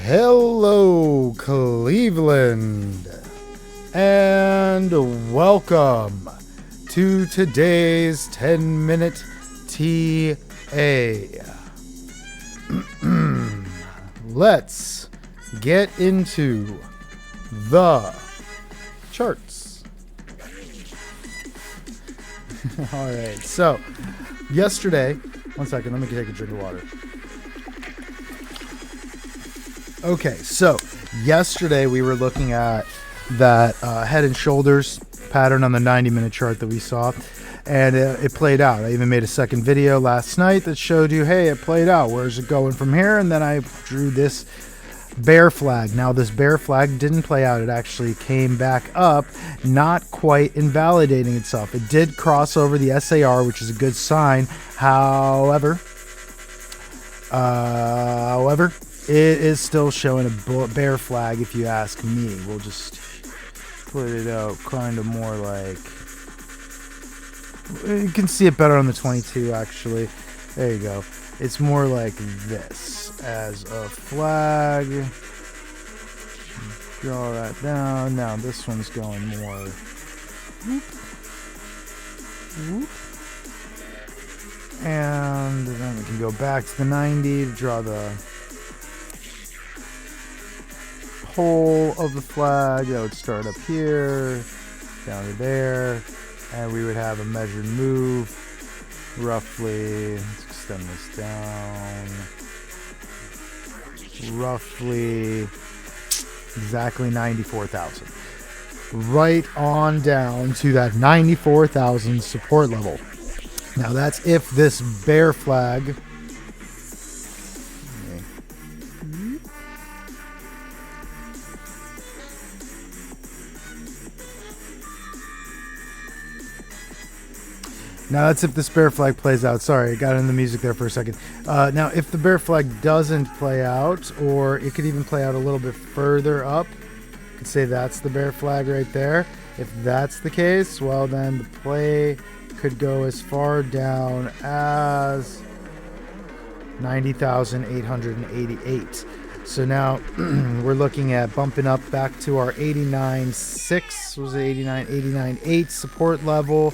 Hello, Cleveland, and welcome to today's 10-minute TA. Let's get into the charts. All right, so yesterday, one second, let me take a drink of water. Okay, so yesterday we were looking at that head and shoulders pattern on the 90-minute chart that we saw, and it played out. I even made a second video last night that showed you, hey, it played out. Where's it going from here? And then I drew this bear flag. Now, this bear flag didn't play out. It actually came back up, not quite invalidating itself. It did cross over the SAR, which is a good sign. However, it is still showing a bear flag, if you ask me. We'll just put it out kind of more like... You can see it better on the 22, actually. There you go. It's more like this as a flag. Draw that down. Now this one's going more... Whoop. Whoop. And then we can go back to the 90 to draw the pole of the flag. That would start up here, down to there, and we would have a measured move roughly, let's extend this down, roughly exactly 94,000. Right on down to that 94,000 support level. Now that's if this bear flag Now that's if this bear flag plays out. Sorry, I got in the music there for a second. Now, if the bear flag doesn't play out, or it could even play out a little bit further up, you could say that's the bear flag right there. If that's the case, well, then the play could go as far down as 90,888. So now we're looking at bumping up back to our 89.6, was it 89.8 support level.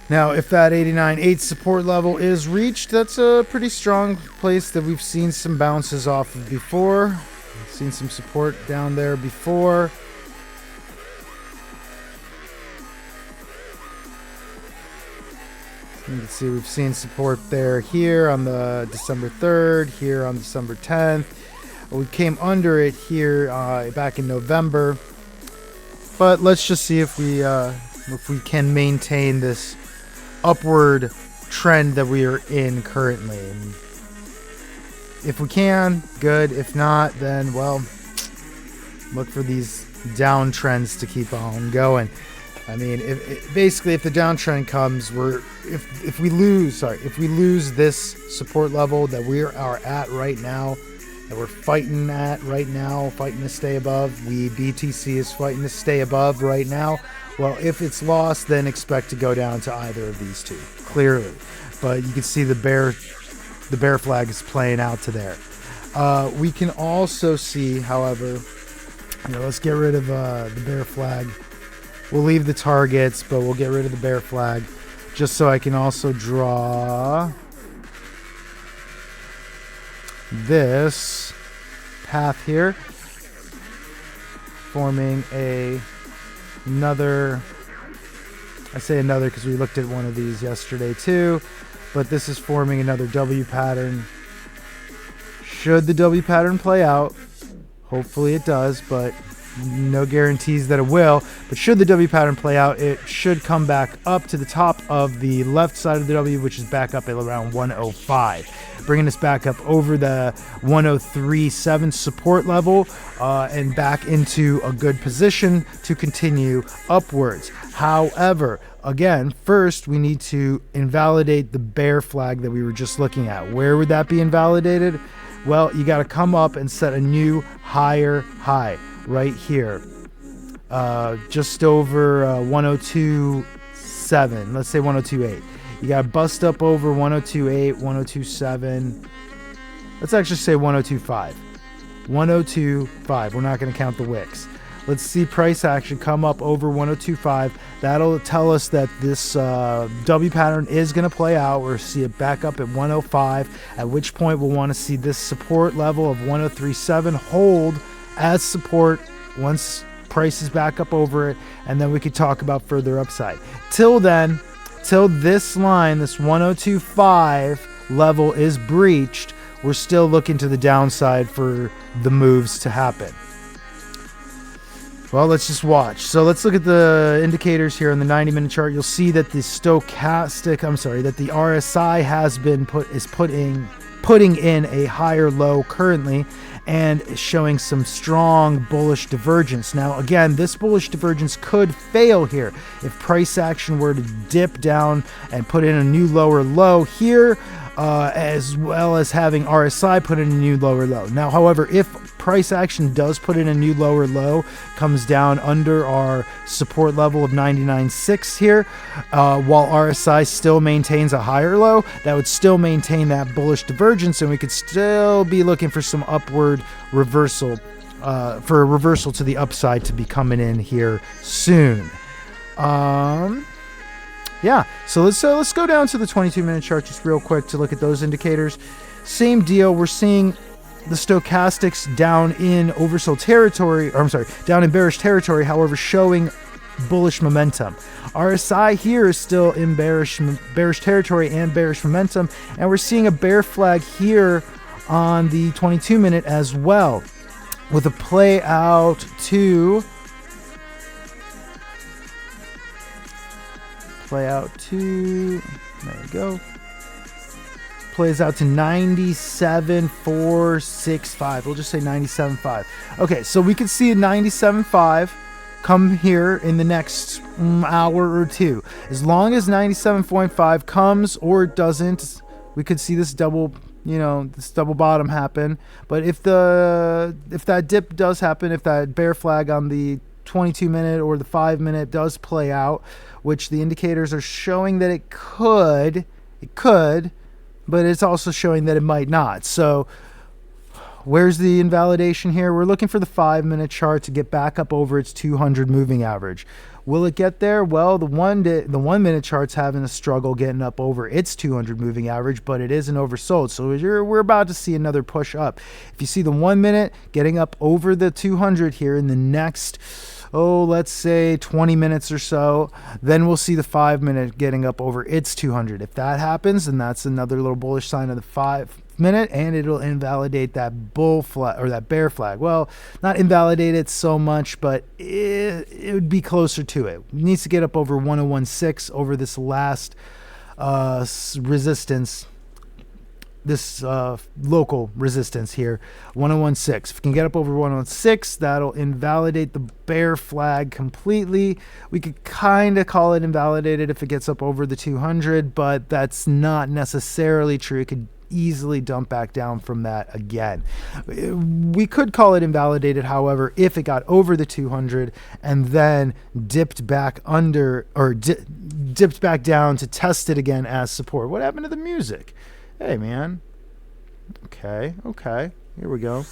Now, if that 89.8 support level is reached, that's a pretty strong place that we've seen some bounces off of before. We've seen some support down there before. You can see we've seen support there here on the December 3rd, here on December 10th. We came under it here back in November. But let's just see if we can maintain this upward trend that we are in currently. And if we can, good. If not, then, well, look for these downtrends to keep on going. I mean, basically, if the downtrend comes, if we lose this support level that we are at right now, that we're fighting at right now, fighting to stay above, BTC is fighting to stay above right now. Well, if it's lost, then expect to go down to either of these two, clearly. But you can see the bear flag is playing out to there. We can also see, however, let's get rid of the bear flag. We'll leave the targets, but we'll get rid of the bear flag, just so I can also draw this path here, forming another, I say another because we looked at one of these yesterday too, but this is forming another W pattern. Should the W pattern play out, hopefully it does, but no guarantees that it will. But should the W pattern play out, it should come back up to the top of the left side of the W, which is back up at around 105, bringing us back up over the 103.7 support level and back into a good position to continue upwards. However, again, first we need to invalidate the bear flag that we were just looking at. Where would that be invalidated? Well, you got to come up and set a new higher high right here, just over 102.7, let's say 102.8. You got to bust up over 102.8, 102.7. Let's actually say 102.5. 102.5. We're not going to count the wicks. Let's see price action come up over 102.5. That'll tell us that this W pattern is going to play out. We'll see it back up at 105, at which point we'll want to see this support level of 103.7 hold as support once price is back up over it, and then we could talk about further upside. Till then, till this line, this 102.5 level is breached, we're still looking to the downside for the moves to happen. Well, let's just watch. So let's look at the indicators here on the 90-minute chart. You'll see that the that the RSI has been putting in a higher low currently, and is showing some strong bullish divergence. Now, again, this bullish divergence could fail here if price action were to dip down and put in a new lower low here, as well as having RSI put in a new lower low. Now, however, if price action does put in a new lower low, comes down under our support level of 99.6 here, while RSI still maintains a higher low, that would still maintain that bullish divergence, and we could still be looking for some upward reversal, for a reversal to the upside to be coming in here soon. Yeah, so let's go down to the 22-minute chart just real quick to look at those indicators. Same deal. We're seeing the stochastics down in oversold territory, down in bearish territory, however, showing bullish momentum. RSI here is still in bearish territory and bearish momentum, and we're seeing a bear flag here on the 22-minute as well, with a play out to there we go, plays out to 97.465. We'll just say 97.5. Okay, so we could see a 97.5 come here in the next hour or two. As long as 97.5 comes or it doesn't, we could see this double bottom happen. But if that dip does happen, if that bear flag on the 22-minute or the 5-minute does play out, which the indicators are showing that it could, but it's also showing that it might not. So where's the invalidation here? We're looking for the 5-minute chart to get back up over its 200 moving average. Will it get there? Well, the 1-minute chart's having a struggle getting up over its 200 moving average, but it isn't oversold. So we're about to see another push up. If you see the 1-minute getting up over the 200 here in the next, let's say 20 minutes or so, then we'll see the 5-minute getting up over its 200. If that happens, then that's another little bullish sign of the 5-minute, and it'll invalidate that bull flag or that bear flag. Well, not invalidate it so much, but it would be closer to it. It needs to get up over 101.6 over this last resistance, this local resistance here, 101.6. If we can get up over 101.6, that'll invalidate the bear flag completely. We could kind of call it invalidated if it gets up over the 200, but that's not necessarily true. It could easily dump back down from that again. We could call it invalidated, however, if it got over the 200 and then dipped back under, or dipped back down to test it again as support. What happened to the music? Hey, man. Okay. Here we go.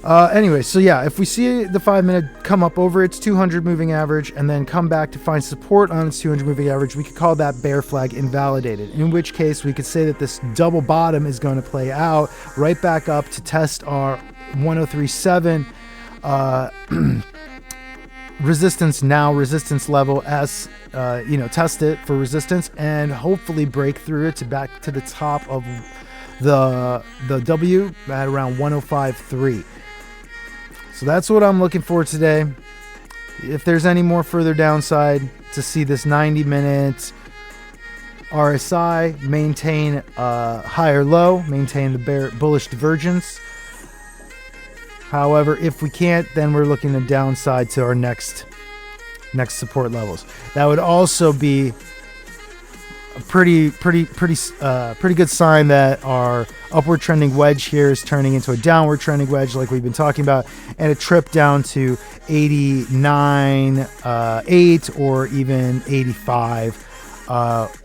Anyway, so yeah, if we see the 5-minute come up over its 200 moving average and then come back to find support on its 200 moving average, we could call that bear flag invalidated, in which case we could say that this double bottom is going to play out right back up to test our 103.7 resistance level as test it for resistance and hopefully break through it to back to the top of the W at around 105.3. So that's what I'm looking for today. If there's any more further downside, to see this 90-minute RSI maintain a higher low, maintain the bullish divergence. However, if we can't, then we're looking at downside to our next support levels. That would also be a pretty good sign that our upward trending wedge here is turning into a downward trending wedge, like we've been talking about, and a trip down to 89.8 or even 85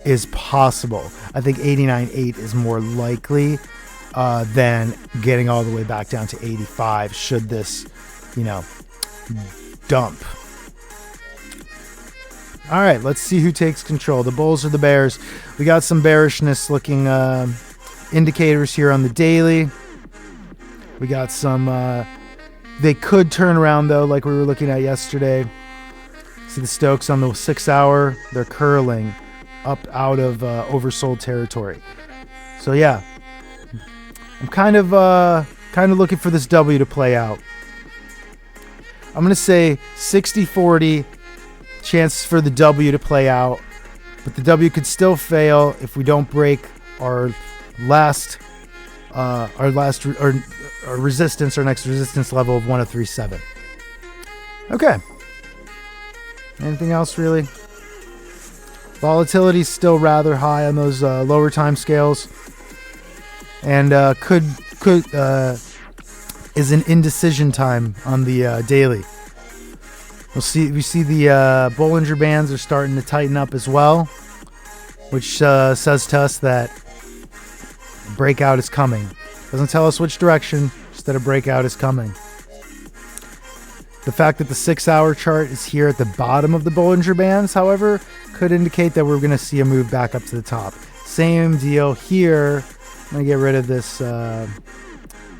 is possible. I think 89.8 is more likely. than getting all the way back down to 85 should this, dump. All right, let's see who takes control, the bulls or the bears. We got some bearishness looking indicators here on the daily. We got some, they could turn around though, like we were looking at yesterday. See the Stokes on the 6 hour, they're curling up out of oversold territory. So yeah, I'm kind of looking for this W to play out. I'm going to say 60-40 chances for the W to play out, but the W could still fail if we don't break our resistance, our next resistance level of 1037. Okay. Anything else really? Volatility is still rather high on those lower time scales, and could is an indecision time on the daily. We see the Bollinger Bands are starting to tighten up as well, which says to us that breakout is coming. Doesn't tell us which direction, just that a breakout is coming. The fact that the 6 hour chart is here at the bottom of the Bollinger Bands, however, could indicate that we're going to see a move back up to the top. Same deal here. I'm going to get rid of this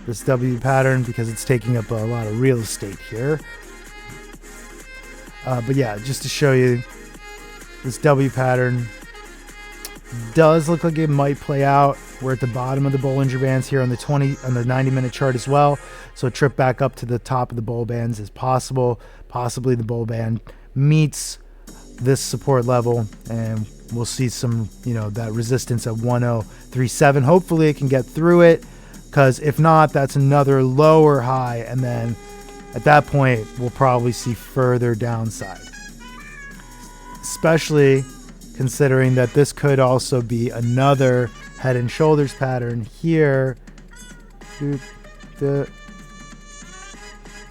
this W pattern because it's taking up a lot of real estate here. But yeah, just to show you, this W pattern does look like it might play out. We're at the bottom of the Bollinger Bands here on the 90-minute chart as well. So a trip back up to the top of the bull bands is possible. Possibly the bull band meets this support level, and we'll see some, that resistance at 1037. Hopefully it can get through it, because if not, that's another lower high, and then at that point we'll probably see further downside, especially considering that this could also be another head and shoulders pattern here,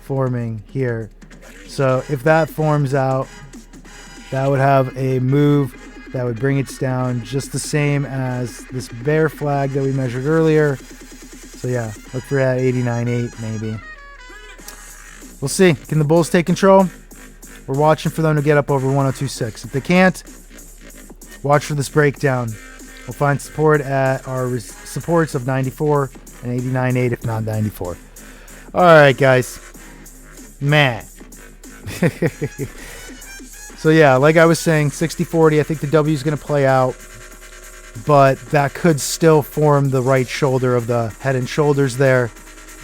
forming here. So if that forms out, that would have a move that would bring it down just the same as this bear flag that we measured earlier. So yeah, look for that 89.8 maybe. We'll see. Can the bulls take control? We're watching for them to get up over 102.6. If they can't, watch for this breakdown. We'll find support at our supports of 94 and 89.8, if not 94. All right, guys. Man. So yeah, like I was saying, 60-40. I think the W is going to play out, but that could still form the right shoulder of the head and shoulders there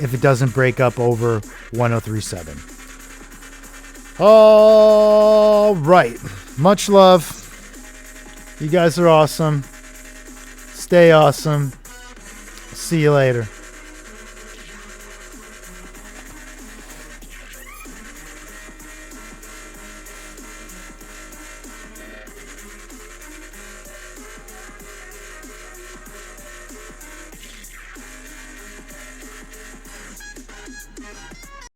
if it doesn't break up over 103.7. All right. Much love. You guys are awesome. Stay awesome. See you later.